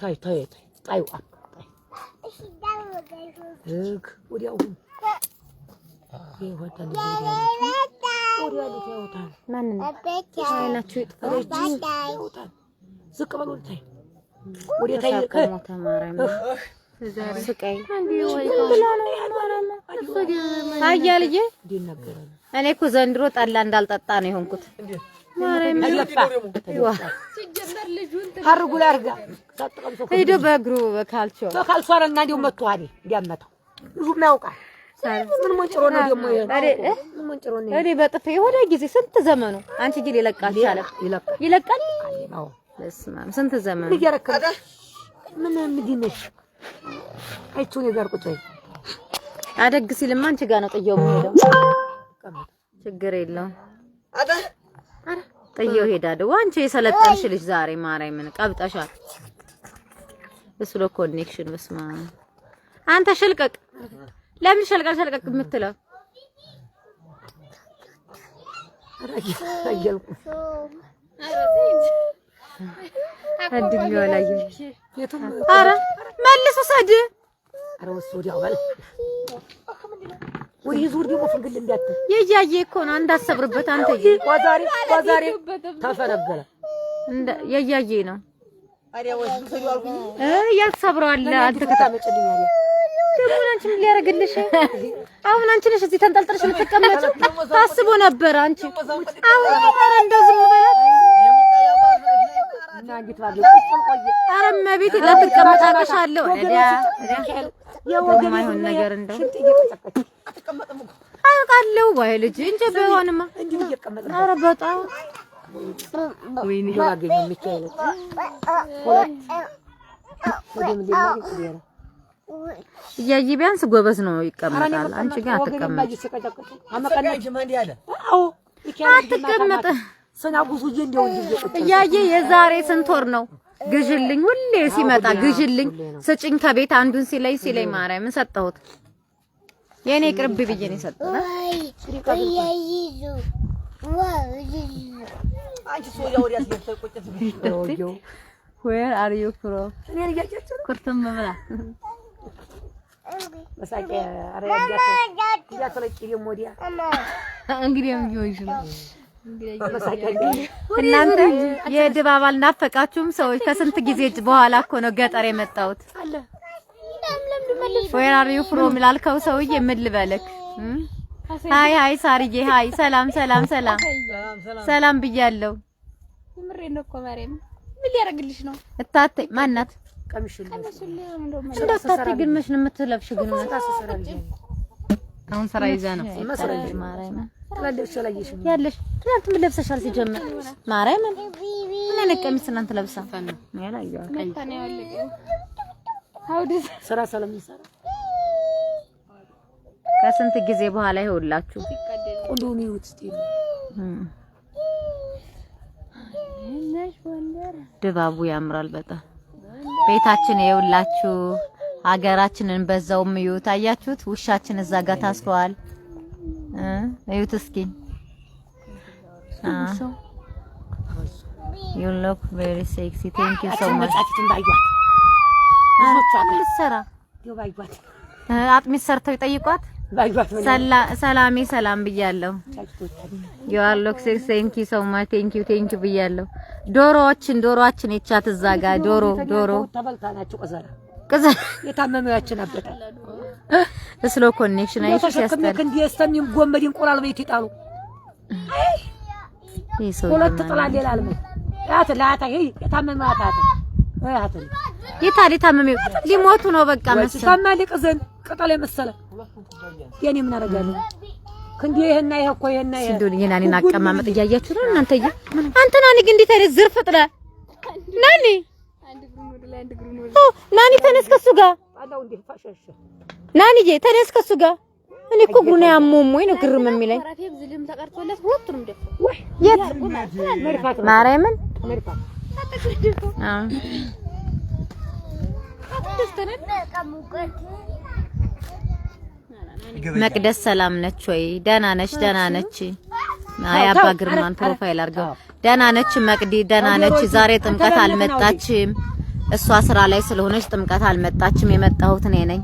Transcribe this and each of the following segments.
ታይ ጣዩ ወዲያው ይወጣል ወዲያው ይወጣል ማን ነው አይናችሁ ይጥፋ ዝቅ በሉ ታይ ወዲያ ታይ ተማራም ስቃይ አያ ልጄ እኔ እኮ ዘንድሮ ጠላ እንዳልጠጣ ነው የሆንኩት ማረም ሲጀመር ልጁን ታርጉላ አርጋ ሄዶ በእግሩ በካልቾ አረና እንዲው መጥቷል እንዲያመጣው ልጁ ያውቃል ምን መንጭሮ ነው ደሞ ምን መንጭሮ ነው እኔ በጥፌ ወደ ጊዜ ስንት ዘመኑ አንቺ ጊዜ ይለቃል ይለቃል አዎ በስማም ስንት ዘመኑ ይገረከለ ምን ምንድነሽ አይቹ ነገር ቁጭ አደግ ሲልማ አንቺ ጋር ነው ጥየው የምሄደው ችግር የለውም አረ ጥየው ሄዳደ አንቺ የሰለጠንሽ ልጅ ዛሬ ማርያም ምን ቀብጠሻል በስሎ ኮኔክሽን በስማ አንተ ሽልቀቅ ለምን ሸልቀቅ የምትለው አየልኩ አድኛው ላይ አረ መልሱ ሰድ አረ ወስወዲያው ባል ወዲህ ዙር ደግሞ ፍንግል እንዲያት የያየ እኮ ነው እንዳሰብርበት አንተ ቋዛሪ ተፈረገለ እንደ የያየ ነው አሪያ ወስዱ ሰሪዋልኩ ያሰብራል አንተ ከተመጨልኛል ደግሞ አንቺ ምን ሊያረግልሽ አሁን አንቺ ነሽ እዚህ ተንጠልጥለሽ የምትቀመጪው ታስቦ ነበር አንቺ አሁን አረ እንደዚህ በላት እና እንዴት ባለው አረም ቤት ለተቀመጣለሻለሁ ወዲያ የወገን ማይሆን ነገር እንደው አውቃለሁ ወይ ልጅ እንጂ በሆንማ እንዴ ይቀመጥ አረ በጣም ወይኔ ያገኘው ሚካኤል ያይ ቢያንስ ጎበዝ ነው ይቀመጣል አንቺ ጋር አትቀመጥ አትቀመጥ ሰናጉዙ እንደው ያየ የዛሬ ስንት ወር ነው ግዥልኝ ሁሌ ሲመጣ ግዥልኝ ስጭኝ ከቤት አንዱን ሲለይ ማርያምን ሰጠሁት የኔ ቅርብ ብዬ ነው ሰጠሁት አንቺ ሶያ ወዲያስ የተቆጨት ቢሆን where are you from ኩርተም መብላ መሳቂያ አረጋታ ያተለቂ ሞዲያ እንግዲህ የሚሆንሽ ነው እናንተ የድባብ አልናፈቃችሁም ሰዎች ከስንት ጊዜ በኋላ እኮ ነው ገጠር የመጣሁት where are you from ላልከው ሰውዬ ምን ልበልክ ሃይ ሳርዬ ሃይ ሰላም ብያለሁ ምሬ ነው እኮ ማርያም ምን ሊያረግልሽ ነው እታቴ ማናት ቀምሽልኝ እንደታቴ ግን መሽ ነው የምትለብሽ ግን አሁን ስራ ይዛ ነው ማርያም ትላለሽ ላይሽ ያለሽ ትናንት ምን ለብሰሻል ሲጀመር ማርያም ምን ለቀምስ እናንተ ለብሳ ነው ያላየው ከንታኔ ያለቀው አውዲስ ስራ ሰላም ይሰራ ከስንት ጊዜ በኋላ ይኸውላችሁ ቆንዶኒ ውስጥ ድባቡ ያምራል በጣም ቤታችን ይኸውላችሁ ሀገራችንን በዛውም ይዩት አያችሁት ውሻችን እዛ ጋር ታስሯል እዩት እስኪ you look very sexy thank you so much አጥሚት ሰርተው ይጠይቋት ሰላሜ ሰላም ብያለሁ you are look sexy thank you so much thank you ብያለሁ ዶሮዋችን የቻት እዛ ጋር ዶሮ ተበልታናችሁ ቀዘራ የታመመያችን አበጣ ስሎ ኮኔክሽን አይሽ ያስተል እንዴ እስከሚም ጎመድ እንቁላል ቤት ይጣሉ ሁለት ጥላል ይላል ላታ የታመመያታ የታመመው ሊሞቱ ነው በቃ መሰለ ሰማሊ ቅዘን ቅጠል የመሰለ የኔ ምን አረጋለሁ ክንዴ ይሄና ይሄ እኮ ይሄና ይሄ እንደው የናኒን አቀማመጥ እያያችሁ ነው እናንተ አንተ ናኒ ግን እንዴት አይነት ዝርፍ ጥላ ናኒ ናኒ ተነስ ከሱ ጋር አላው እንዴ ፋሸሽ ናኒዬ ተነስ ከሱ ጋር እኔ እኮ ጉና ያሞሞኝ ነው ግርም የሚለኝ ዝልም ተቀርቶለት ሁለቱንም ደፍ የት ማርያምን መቅደስ ሰላም ነች ወይ ደህና ነች አይ አባ ግርማን ፕሮፋይል አድርገው ደህና ነች መቅዲ ደህና ነች ዛሬ ጥምቀት አልመጣችም እሷ ስራ ላይ ስለሆነች ጥምቀት አልመጣችም። የመጣሁት እኔ ነኝ።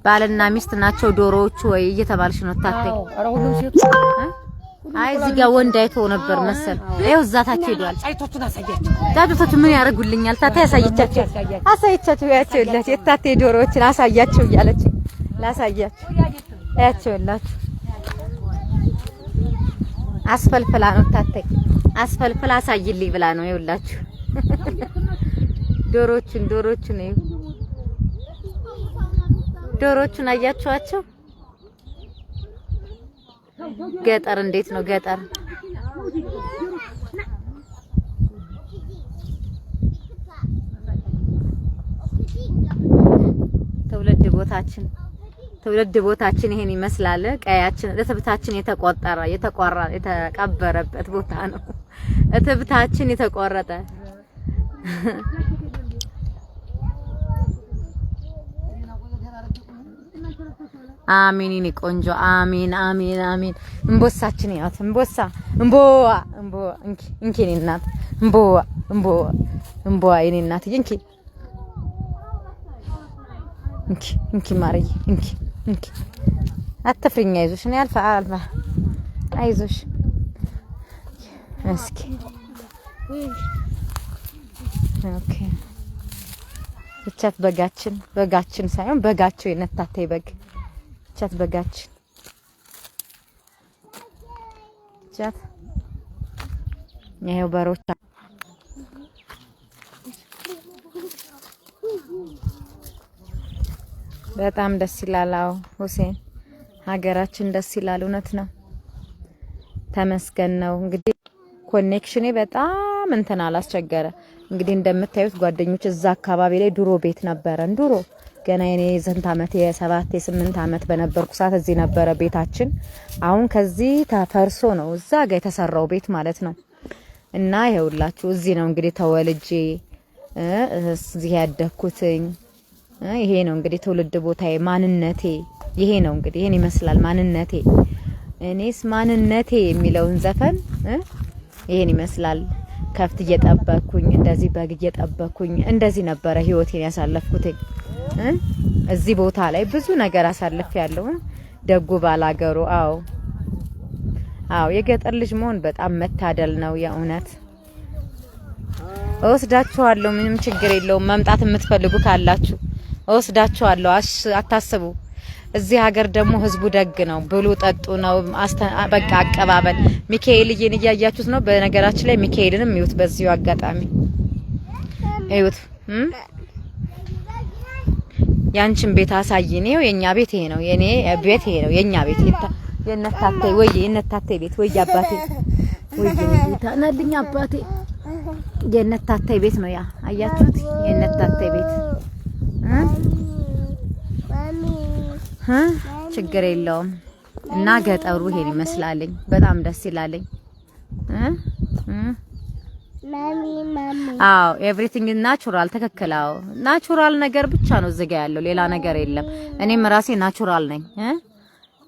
ባልና ሚስት ናቸው ዶሮዎቹ ወይ እየተባልሽ ነው ታቴ? ኧረ ሁሉም ሴት አይ እዚህ ጋር ወንድ አይቶ ነበር መሰል። ይኸው እዛ ታች ሄዷል። ጫይቶቹን አሳያቸው። ጫይቶቹ ምን ያደርጉልኛል? ታቴ አሳያቸው ያቸውላት የታቴ ዶሮዎችን አሳያቸው እያለች ላሳያቸው ያቸውላት። አስፈልፍላ ነው ታቴ አስፈልፍላ አሳይልኝ ብላ ነው። ይኸውላችሁ ዶሮዎቹን ነው ዶሮዎቹን አያችኋቸው? ገጠር እንዴት ነው ገጠር? ትውልድ ቦታችን ይሄን ይመስላል። ቀያችን እትብታችን የተቀበረበት ቦታ ነው። እትብታችን የተቆረጠ አሚን እኔ ቆንጆ አሚን አሚን አሚን። እንቦሳችን ያት እንቦዋ እንኪ እኔ እናት እንቦዋ የኔ እናት እንኪ ማርዬ እንኪ አትፍሪኝ። አይዞሽ እኔ አልፋ አይዞሽ እስኪ ኦኬ። ብቻት በጋችን ሳይሆን በጋቸው የነታተ በግ ቻት በጋችን ቻት ይሄው በሮች በጣም ደስ ይላል። አዎ ሁሴን ሀገራችን ደስ ይላል። እውነት ነው። ተመስገን ነው። እንግዲህ ኮኔክሽኔ በጣም እንትን አላስቸገረ። እንግዲህ እንደምታዩት ጓደኞች እዛ አካባቢ ላይ ድሮ ቤት ነበረን። ድሮ ገና የኔ ስንት አመት የ7 የ8 አመት በነበርኩ ሰዓት እዚህ ነበረ ቤታችን። አሁን ከዚህ ተፈርሶ ነው እዛ ጋር የተሰራው ቤት ማለት ነው። እና ይኸውላችሁ እዚህ ነው እንግዲህ ተወልጄ እዚህ ያደኩትኝ። ይሄ ነው እንግዲህ ትውልድ ቦታዬ፣ ማንነቴ ይሄ ነው እንግዲህ ይሄን ይመስላል ማንነቴ። እኔስ ማንነቴ የሚለውን ዘፈን ይሄን ይመስላል። ከፍት እየጠበኩኝ እንደዚህ በግ እየጠበኩኝ እንደዚህ ነበረ ህይወቴን ያሳለፍኩትኝ። እዚህ ቦታ ላይ ብዙ ነገር አሳልፌያለሁ። ደጉ ባላገሩ አዎ የገጠር ልጅ መሆን በጣም መታደል ነው የእውነት። እወስዳችኋለሁ፣ ምንም ችግር የለውም። መምጣት የምትፈልጉ ካላችሁ እወስዳችኋለሁ፣ አታስቡ። እዚህ ሀገር ደግሞ ህዝቡ ደግ ነው፣ ብሉ ጠጡ ነው። በቃ አቀባበል ሚካኤልዬን እያያችሁት ነው። በነገራችን ላይ ሚካኤልንም ይዩት፣ በዚሁ አጋጣሚ ይዩት። ያንቺን ቤት አሳይኝ። ነው የኛ ቤት ይሄ ነው፣ የኔ ቤት ይሄ ነው፣ የኛ ቤት የነታተይ ወይ የነታተይ ቤት ወይ አባቴ ወይ ታናልኝ አባቴ የነታተይ ቤት ነው። ያ አያችሁት? የነታተይ ቤት ችግር የለውም። እና ገጠሩ ይሄን ይመስላልኝ። በጣም ደስ ይላልኝ። አዎ ኤቭሪቲንግ ናቹራል ትክክል። አዎ ናቹራል ነገር ብቻ ነው እዚህ ጋር ያለው፣ ሌላ ነገር የለም። እኔም ራሴ ናቹራል ነኝ፣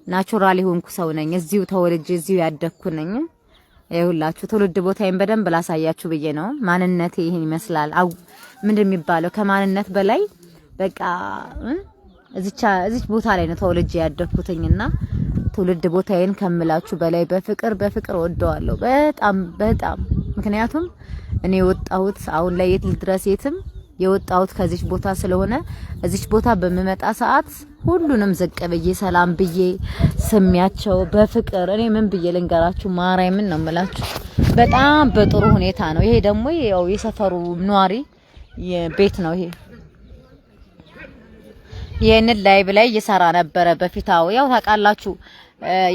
ናቹራል የሆንኩ ሰው ነኝ። እዚሁ ተወልጄ እዚሁ ያደግኩ ነኝ። ይኸውላችሁ ትውልድ ቦታዬን በደንብ ላሳያችሁ ብዬ ነው። ማንነቴ ይሄን ይመስላል። ምንድን የሚባለው ከማንነት በላይ በቃ እዚች ቦታ ላይ ነው ተወልጄ ያደግኩትኝና ትውልድ ቦታዬን ከምላችሁ በላይ በፍቅር ወደዋለሁ። በጣም ምክንያቱም እኔ የወጣሁት አሁን ላይ የት ልድረስ የትም የወጣሁት ከዚች ቦታ ስለሆነ እዚች ቦታ በመመጣ ሰዓት ሁሉንም ዝቅ ብዬ ሰላም ብዬ ስሚያቸው በፍቅር እኔ ምን ብዬ ልንገራችሁ፣ ማርያምን ነው የምላችሁ። በጣም በጥሩ ሁኔታ ነው። ይሄ ደግሞ ያው የሰፈሩ ኗሪ ቤት ነው። ይሄንን ላይቭ ላይ እየሰራ ነበረ በፊታው። ያው ታውቃላችሁ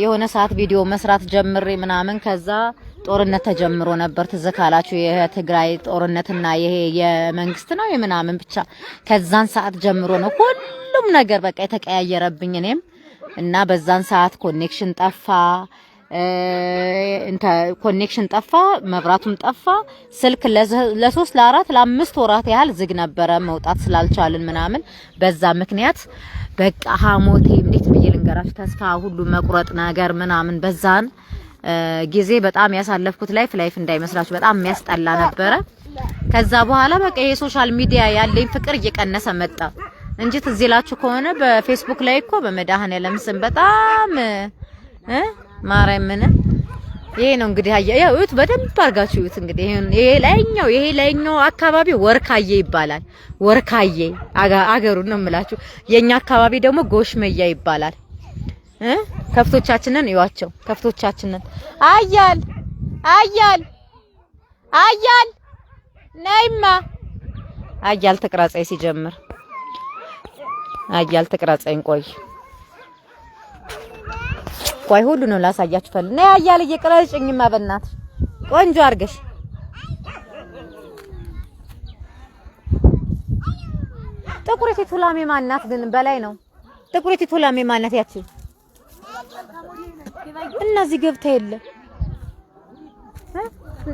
የሆነ ሰዓት ቪዲዮ መስራት ጀምሬ ምናምን ከዛ ጦርነት ተጀምሮ ነበር። ተዘካላችሁ የትግራይ ጦርነትና ይሄ የመንግስት ነው የምናምን ብቻ ከዛን ሰዓት ጀምሮ ነው ሁሉም ነገር በቃ የተቀያየረብኝ እኔም እና በዛን ሰዓት ኮኔክሽን ጠፋ፣ ኮኔክሽን ጠፋ፣ መብራቱም ጠፋ። ስልክ ለ3 ለ4 ለ5 ወራት ያህል ዝግ ነበረ መውጣት ስላልቻልን ምናምን። በዛ ምክንያት በቃ ሀሞቴ እንዴት ብዬ ልንገራችሁ ተስፋ ሁሉ መቁረጥ ነገር ምናምን በዛን ጊዜ በጣም ያሳለፍኩት ላይፍ እንዳይመስላችሁ በጣም የሚያስጠላ ነበረ። ከዛ በኋላ በቃ የሶሻል ሚዲያ ያለኝ ፍቅር እየቀነሰ መጣ እንጂ ትዝ ይላችሁ ከሆነ በፌስቡክ ላይ እኮ በመድኃኔዓለም ስም በጣም ማርያምን ይሄ ነው እንግዲህ ያው እዩት፣ በደንብ አድርጋችሁ እዩት። እንግዲህ ይሄ ላይኛው አካባቢ ወርካዬ ይባላል። ወርካዬ አገሩን ነው የምላችሁ። የኛ አካባቢ ደግሞ ጎሽመያ ይባላል። ከፍቶቻችንን እዩዋቸው። ከፍቶቻችንን አያል ነይማ አያል ተቀራጻይ ሲጀምር አያል ተቀራጻይን ቆይ ሁሉ ነው ላሳያችሁ ፈልግ ነይ አያል እየቀረጭኝማ በእናትሽ ቆንጆ አድርገሽ ጥቁሪቱ ላሜ ማናት ግን በላይ ነው። ጥቁሪቱ ላሜ ማናት ያቺ እነዚህ ገብታ የለ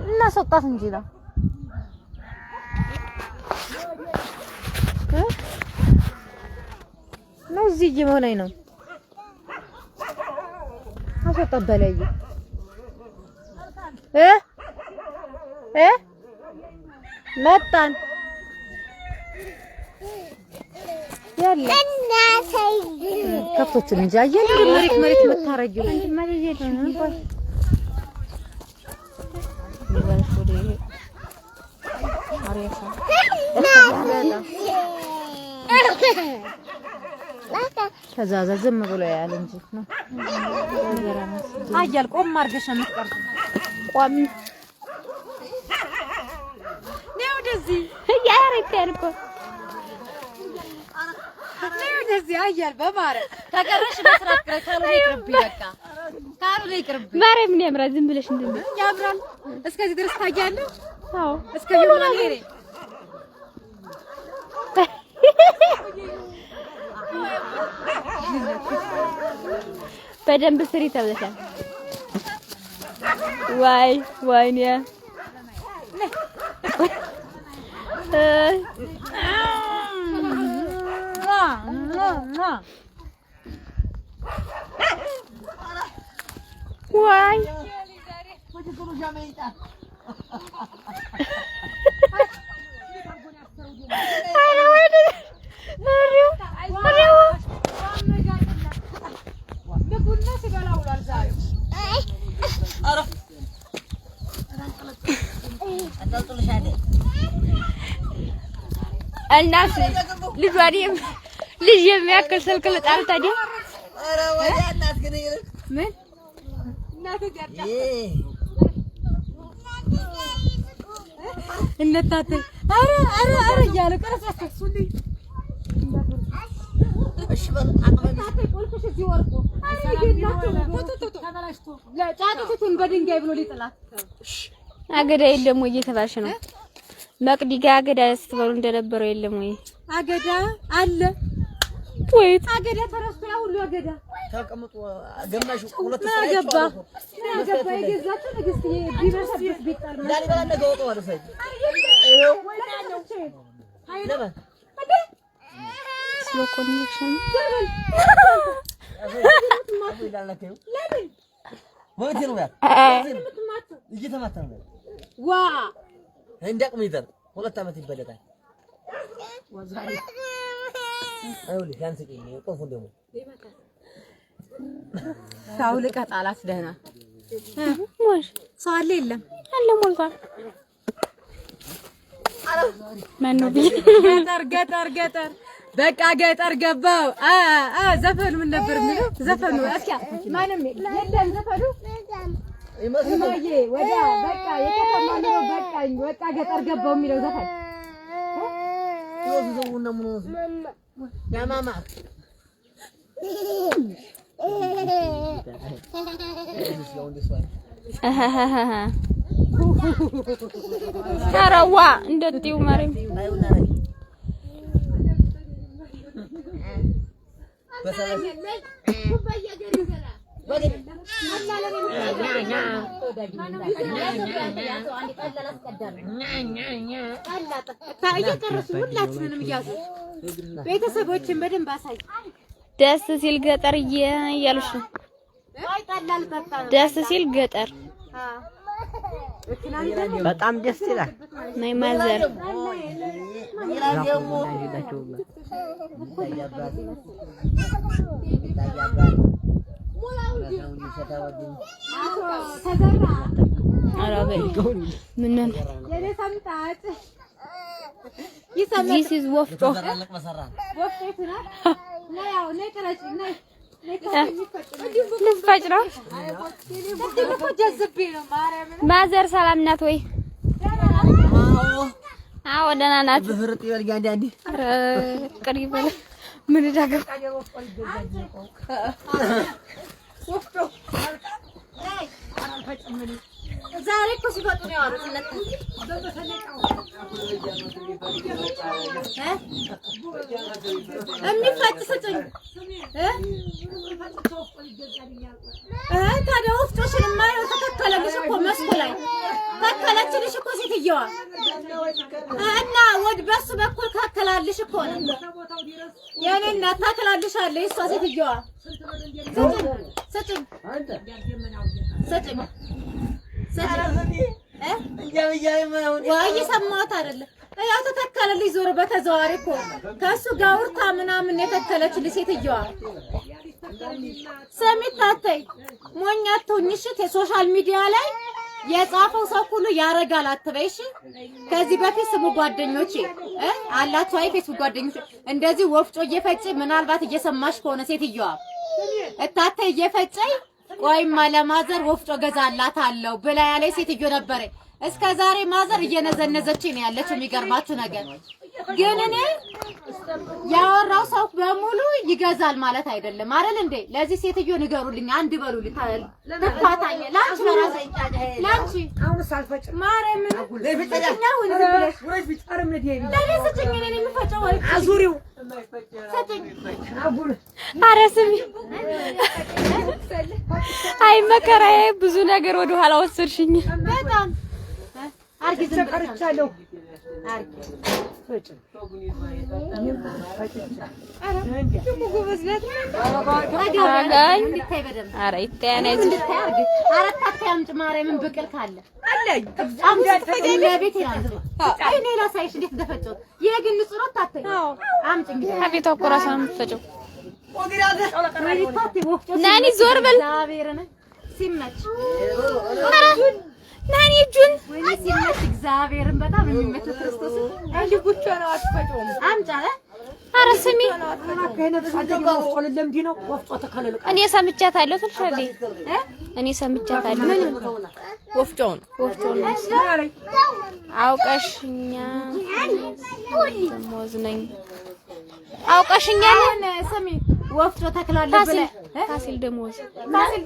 እናስወጣት እንጂ ነው ነው እዚህ እየሆነኝ ነው። አስወጣት በላይ መጣን ያለ ከፍቶችን እንጂ አየን መሬት መታረጊው ከዛ ዝም ብሎ ያያል እንጂ ነው አያል ቆም አድርገሽ የምትቀርጪ ቆም ነው እንደዚህ ያረከርኩ ነው እንደዚህ አያል በማረም ተቀረሽ መስራት ካልሆነ ይቅርብኝ በቃ ካልሆነ ይቅርብኝ ማርያም ምን ያምራል ዝም ብለሽ እንደዚህ ያምራል እስከዚህ ድረስ ታያለሽ አዎ እስከዚህ ሆነ ሄሬ በደንብ ስሪ ተብለሻል። ወይኔ እናስ ልጅ የሚያክል ስልክ ልጣል ታዲያ ኧረ ወዲያ እናት ግን ምን እናት ጋር እናት ኧረ እያለ ቀረጻችሁልኝ እሺ በል አጥበል ቆልኩሽ እዚህ ወርቆ ጫጩቱን በድንጋይ ብሎ ሊጥላት አገዳ የለም ወይ እየተባልሽ ነው መቅዲ ጋር አገዳ ስትበሉ እንደነበረው የለም ወይ አገዳ አለ ወይ አገዳ ተረስቶ ያ ሁሉ አገዳ ተቀምጦ ገማሽ ሁለት ሰዓት ገባ የገዛችሁ ንግስት ቢበሰብስ ቢጣል ዳሊ በላ ነገ ወጣው ወደ ሰይ ይሄው አይለባ ስሎ ኮኔክሽን ለምን ወይት ነው ያ እየተማታ ነው ዋ እንደቅም ይደር 2 አመት ይበለጣል ወዛሪ አይውል ያንስቂኝ ቆፎ ደሞ ሳውል ቀጣላት ደህና ሞሽ ሰው አለ የለም አለ ሞልቷል ማነው ገጠር በቃ ገጠር ገባው ዘፈኑ ምን ነበር የሚለው ዘፈኑ እስኪ ማንም የለም ዘፈኑ ይመስልኝ ወዳ በቃ የከተማ ነው በቃኝ በቃ ገጠር ገባው የሚለው ዘፈን ይወዙና ምን ያ ማማ ተራዋ እንደጥዩ ማርያም ቤተሰቦችን በደንብ አሳይ ደስ ሲል ገጠር እያሉሽ ነው ደስ ሲል ገጠር በጣም ደስ ይላል። ነይ ማዘር ምንም This is ወፍጮ ልትፈጭ ነው። ማዘር ሰላም ናት ወይ? አዎ ደህና ናት። ምን ዳገው ዛሬ እኮ ሲፈጡ ነው ያሉት እነሱ የሚፈጭ ስጭኝ ታዲያ ወፍጮሽንማ ይኸው ተተከለልሽ እኮ መስኮ ላይ ተከለችልሽ እኮ ሴትየዋ እና ወድ በሱ በኩል ተከላልሽ እኮ ነው የኔ እናት ተከላልሻለች እሷ ሴትየዋ ስጭኝ እየሰማሁት አይደለ? ያው ተተከለልሽ ዞር በተዘዋዋሪ እኮ ከእሱ ጋር ውርታ ምናምን የተከለችልሽ ሴትየዋ ሰሚታተይ ሞኝ አትሁኝሽ። የሶሻል ሚዲያ ላይ የጻፈው ሰው ሁሉ ያረጋል አትበይሽ። ከዚህ በፊት ስሙ ጓደኞቼ አላችሁ አይ ፌስቡክ ጓደኞቼ እንደዚህ ወፍጮ እየፈጨ ምናልባት እየሰማሽ ከሆነ ሴትየዋ እታተይ እየፈጨይ ቆይማ ለማዘር ወፍጮ ገዛላታለሁ ብላ ያለች ሴትዮ ነበረ። እስከ ዛሬ ማዘር እየነዘነዘችኝ ነው ያለችው። የሚገርማችሁ ነገር ግን እኔ ያወራው ሰው በሙሉ ይገዛል ማለት አይደለም አይደል እንዴ? ለዚህ ሴትዮ ንገሩልኝ፣ አንድ በሉልኝ። ተፋታኝ ላንቺ ለራሴ ላንቺ አሁን ሳልፈጭ ማረም ለፍጨኛው እንብለሽ ወይስ ቢጣርም ለዲይ ለሰጭኝ እኔ የምፈጨው አዙሪው ሰጭኝ አቡል አረስሚ አይ መከራዬ ብዙ ነገር ወደ ኋላ ወሰድሽኝ። በጣም አርጊዝ ተቀርቻለሁ አርጊ ፈጭ ናኒ ጁን ወይኔ ሲመት እግዚአብሔርን በጣም የሚመቸው ክርስቶስ አንዲ ጉቻ ነው አትፈጭውም አምጫለ አረስሚ እኔ ሰምቻታለሁ ትልሻለኝ እኔ ሰምቻታለሁ ወፍጮን አውቀሽኛ ደሞዝ ነኝ አውቀሽኛ ስሚ ወፍጮ ተክላለ ብለ ፋሲል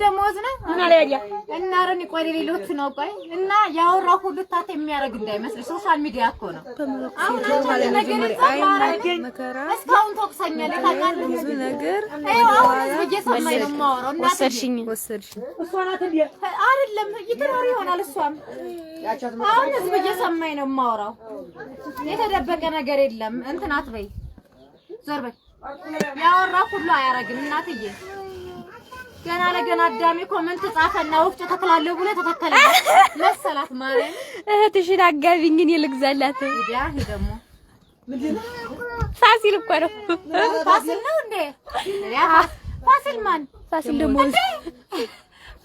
ደሞዝ ነው ምን አለያ እና ረኒ ቆይ ሌሎች ነው ቆይ እና ያወራው ሁሉ ታት የሚያረግ እንዳይመስል ሶሻል ሚዲያ እኮ ነው አሁን ነገር መከራ እስካሁን ተቆሰኛለህ ታውቃለህ ብዙ ነገር አሁን እየሰማኝ ነው የማወራው እና ወሰድሽኝ እሷ ናት እንዴ አይደለም ይተራሪ ይሆናል እሷም አሁን ህዝብ እየሰማኝ ነው የማወራው የተደበቀ ነገር የለም እንትን አትበይ ዞር በይ ያወራ ሁሉ አያረግም እናትዬ ገና ለገና አዳሜ ኮሜንት ጻፈና ወፍጮ ተከላለሁ ብለ ተተከለ መሰላት ማለት እህትሽን አጋቢኝ እኔ ልግዛላት ያ ደግሞ ምንድነው ፋሲል እኮ ነው ፋሲል ነው እንዴ ያ ፋሲል ማን ፋሲል ደግሞ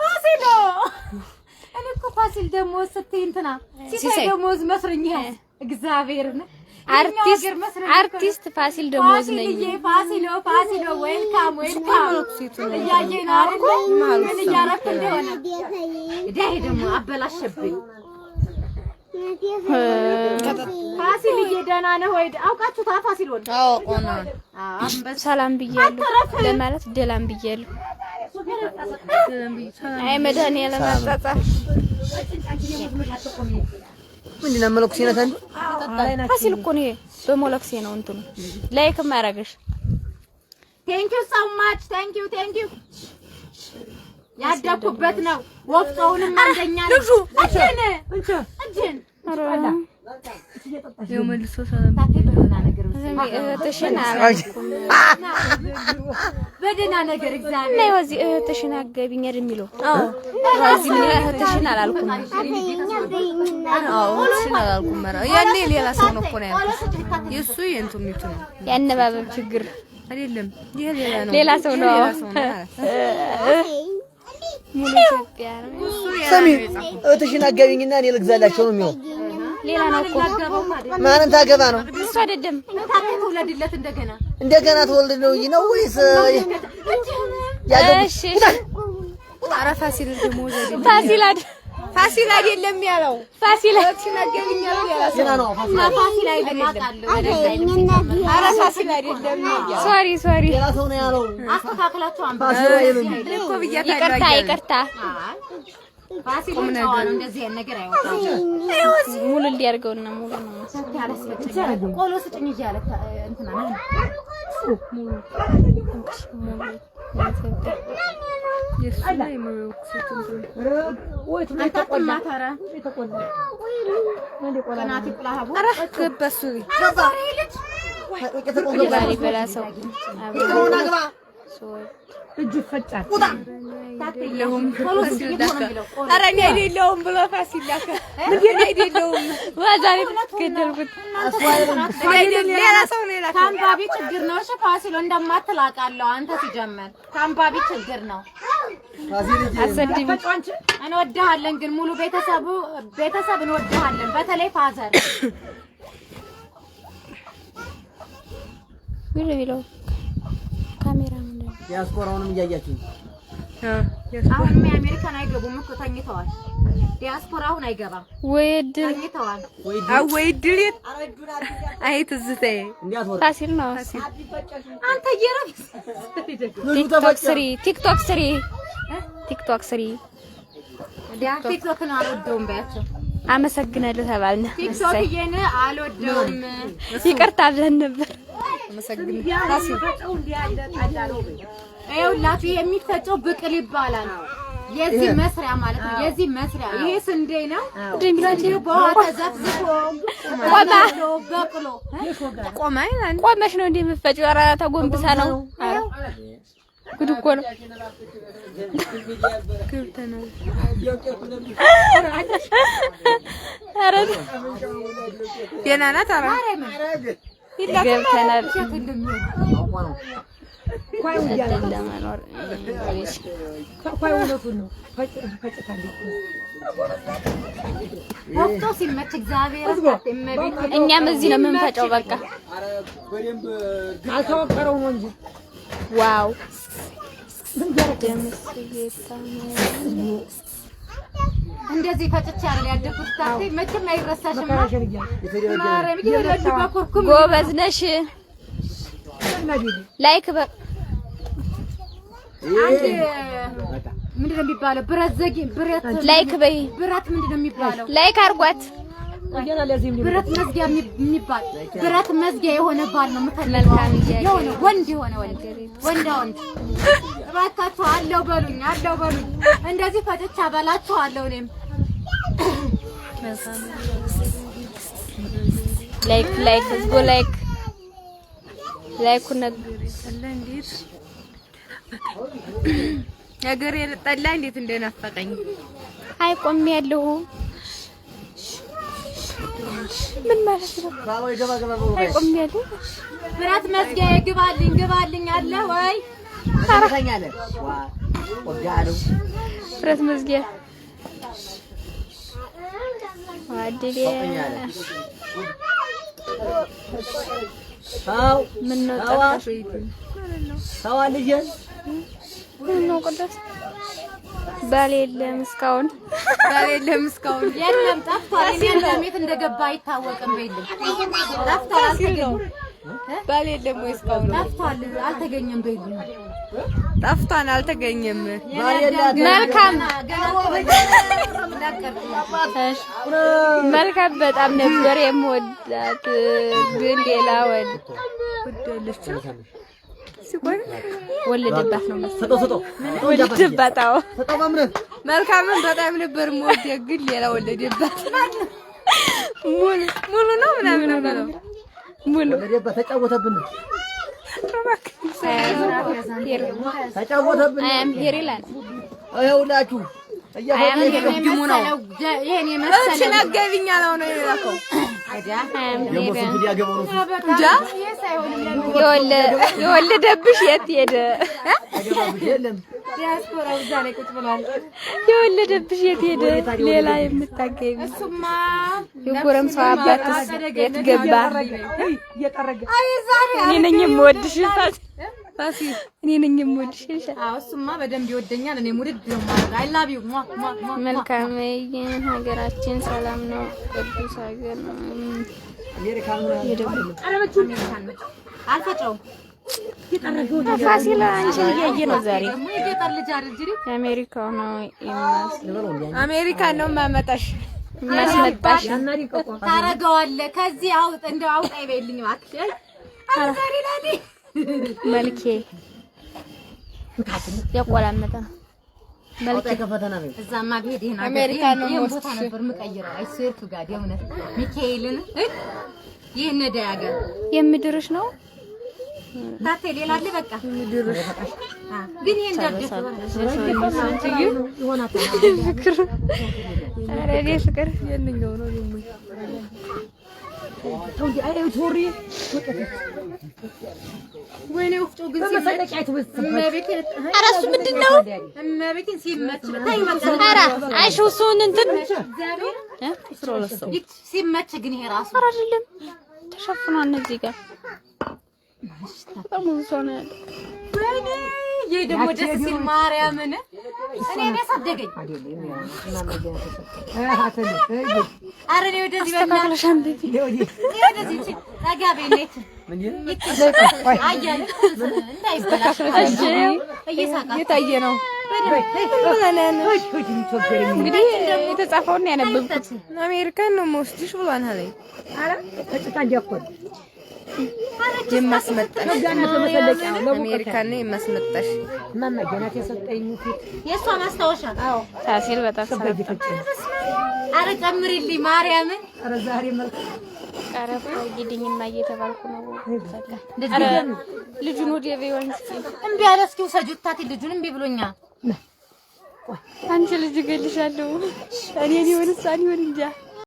ፋሲል እኔ እኮ ፋሲል ደግሞ ስትይ እንትና ሲሳይ ደሞዝ መስርኝ እግዚአብሔርን አርቲስት ፋሲል ደሞዝ ነኝ ፋሲሎ ዌልካም እያየህ ነው አይደል ምን እያረክ እንደሆነ ዳይ ደግሞ አበላሽብኝ ፋሲል እየደና ነው ወይ አውቃችሁ ፋሲል ወንድ አውቆና ሰላም ብያለሁ ለማለት ደላም ብያለሁ አይ መድኃኒዓለም አጣጣ ምንድነው መለክሲ ነው ታንዱ ፋሲል እኮ ነው በመለክሲ ነው እንትኑ ላይክ ማረጋሽ ቴንክ ዩ ሶ ማች ቴንክ ዩ ያደኩበት ነው ወፍጮውንም አንደኛ ነው እጅን የመልሶ ሰላም በደና ነገር እግዚአብሔር ነው እዚህ እህትሽን አገቢኝ አይደል የሚለው እዚህ ምን እህትሽን አላልኩም አዎ ሲናላልኩም መራ ያኔ ሌላ ሰው ነው እኮ ነው ያልኩት የሱ የእንትኑት ነው ያነባበብ ችግር አይደለም ይሄ ሌላ ሰው ነው ሙሉ ኢትዮጵያ ነው ሰሚ እህትሽን አገቢኝና እኔ ልግዛላቸው ነው የሚሆን ሌላ ነው እኮ ማንን ታገባ ነው እሱ አይደለም ታከተውለድለት እንደገና ተወልድ ነው ነው ወይስ እሺ ኧረ ፋሲል ደግሞ ወዘዴ ፋሲል አይደለም ያለው ፋሲል ሲናገርኝ ያለው ያላ ነው ፋሲል አይደለም ኧረ ፋሲል አይደለም ሶሪ ሌላ ሰው ነው ያለው አስተካክላችሁ ፋሲል አይደለም እኮ ብያታለሁ ይቅርታ ፋሲል ነው እንደዚህ ነገር አይወጣም ሙሉ እንዲያርገውና ሙሉ ነው ቆሎ ስጥኝ ይያለ እንትና ነው ሙሉ የሱ ላይ መውክሰት ወይ ተቆላ ቀናት ይቁላሃቡ ኧረ ገበሱ ይባል በላሰው እጁ ፈጫል ለሁም ፋሲል ዳካ ኧረ እኔ አይደለሁም ብሎ ፋሲል ዳካ ምን አይደለሁም ዋዛሬ ገደልኩት ሌላ ሰው ነው ያላከው ታምባቢ ችግር ነው እሺ ፋሲል እንደማትላቃለው አንተ ሲጀመር ታምባቢ ችግር ነው አሰድኝ እንወድሃለን ግን ሙሉ ቤተሰብ እንወድሃለን በተለይ ፋዘር ቢሎ ካሜራ ምን ያስቆራውንም እያያችሁ አሁን አሜሪካን አይገቡም እኮ ተኝተዋል ዲያስፖራ አሁን አይገባም ወይድ ተኝተዋል ወይድል አይትዝተይ ፋሲል ነው አንተ የረብስ ቲክቶክ ስሪ ቲክቶክ ነው አልወደውም ባያቸው አመሰግናለሁ ተባልና ቲክቶክ የኔ አልወደውም ይቅርታ ብለን ነበር አመሰግናለሁ ፋሲል ይኸውላችሁ የሚፈጨው ብቅል ይባላል የዚህ መስሪያ ማለት ነው የዚህ መስሪያ ይሄ ስንዴ ነው ስንዴው በውሃ ተዘፍዝፎ በቅሎ ቆመሽ ነው እንዴ የምትፈጪው ኧረ ተጎንብሳ ነው ጉድ እኮ ነው ክብተናል ኧረ የናናት ኧረ ገብተናል ወፍጮ ሲመች እግዚአብሔር እኛም እዚህ ነው የምንፈጨው በቃ አልተወቀረው ነው እንጂ ዋው እንደዚህ ፈጭቼ አይደል ያደኩት ታቴ መቼም አይረሳሽም ማረም ይደረግ በኩርኩም ጎበዝ ነሽ ላይክ አንድ ምንድነው የሚባለው ብረት ላይክ በይ ብረት ምንድነው የሚባለው ላይክ አርጓት ብረት መዝጊያ የሚባል ብረት መዝጊያ የሆነ ባል ነው የምፈልገው የሆነ ወንድ እባካችሁ አለው በሉኝ እንደዚህ ፈጭቻ በላችኋለሁ እኔም ላይክ ህዝቦ ላይኩን እንዴት ነገር የጠላ እንዴት እንደናፈቀኝ አይቆም ያለው ምን ማለት ነው አይቆም ያለው ብረት መዝጊያ ግባልኝ አለ ወይ ታረፈኛለ ወጋሉ ብረት መዝጊያ ዋድዴ ታው ምን ነው ጠፋሽ ታው ልጅ ነው ቅዱስ ባል የለም እስካሁን የለም ጠፍቷል የለም የት እንደገባ አይታወቅም በይልኝ ጠፍቷል አልተገኘም ባል የለም ወይ እስካሁን ጠፍቷል አልተገኘም በይልኝ ጠፍቷን አልተገኘም መልካም በጣም ነበር የምወዳት ግን ሌላ ወደለች ሲቆይ ወለደባት ነው ሰጠው ወለደባት አዎ መልካምን በጣም ነበር የምወዳት ግን ሌላ ወለደባት ሙሉ ነው ምናምን ነው ሙሉ ወለደባት ተጫወተብን ተጫወተብን አም ሄሪላን አይውላችሁ ድሙ ነው ይሄን የመሰለ ነገብኛ ነው የላከው የወለደብሽ የት ሄደ? ዲያስፖራው እዛ ላይ ቁጭ ብሏል። የወለደብሽ የት ሄደ? ሌላ የምታገቢ እሱማ የጎረምሳው አባትስ የት ገባ? እኔ ነኝ የምወድሽ ፋሲ እኔ ነኝ የምወድሽ። አዎ እሱማ በደንብ ይወደኛል። እኔ ሙድድ ነው ማለት አይ ላቭ ዩ መልካም ሀገራችን ሰላም ነው። ቅዱስ ሀገር ነው። አልፈጨው ፋሲል አንቺን እያየ ነው ዛሬ የገጠር ልጅ አይደል? አሜሪካው ነው የሚመስለው። አሜሪካ ነው ማመጣሽ የሚያስመጣሽ ታረገዋለህ። ከዚህ አውጥ እንደው አውጣ ይበልኝ እባክሽ። ዛሬ ላዲ መልኬ የቆላመጠ ነው መልኬ ከፈተና ነው። እዛማ ቢሄድ ይሄን አሜሪካ ነው ቦታ ነበር የምቀይረው። አይስዌርቱ ጋር የእውነት ሚካኤልን ይሄን ዳያገር የምድርሽ ነው ታቴ ሌላ አለ በቃ ምድርሽ ግን ይሄን ዳገት ይሆናል ፍቅር አሬ ፍቅር የነኛው ነው ደግሞ ተውዲ አይው ቶሪ ወይኔ ወፍጮ ግን ሲመጣጫይቱ እመቤቴን አራሱ ምንድነው እመቤቴን ሲመች ታይ መጣ አራ አይሹ ሱን እንትን ሲመች ግን ይሄ ራሱ አይደለም ተሸፍኗል እነዚህ ጋር ተሙሶነ ወይኔ ይሄ ደግሞ ደስ ሲል ማርያምን እኔ ያሳደገኝ አረ ነው ወደዚህ ተካክለሻን ቤት ወደዚህ ታጋቤ ነች አያለ እንዳይበላሽ እየታየ ነው እንግዲህ የተጻፈውን ያነበብኩት አሜሪካን ነው የምወስድሽ ብሏን አለኝ። አረ ተጭታ እንዲያቆል የማስመጣሽ አሜሪካን ነው የማስመጣሽ ማማ ገናት የሰጠኝ ፊት የሷ ማስታወሻ አዎ ታሲል በጣም አረ ጨምሪልኝ ማርያምን አረ ዛሬ መልክ ቀረፈ ግድኝማ እየተባልኩ ነው በቃ ልጁን ወደ ቪዋንስ እምቢ አለ እስኪ ውሰጁት ታቲ ልጁን እምቢ ብሎኛል አንቺ ልጅ ገልሻለሁ እኔ ሊሆን ሳን ይሆን እንጃ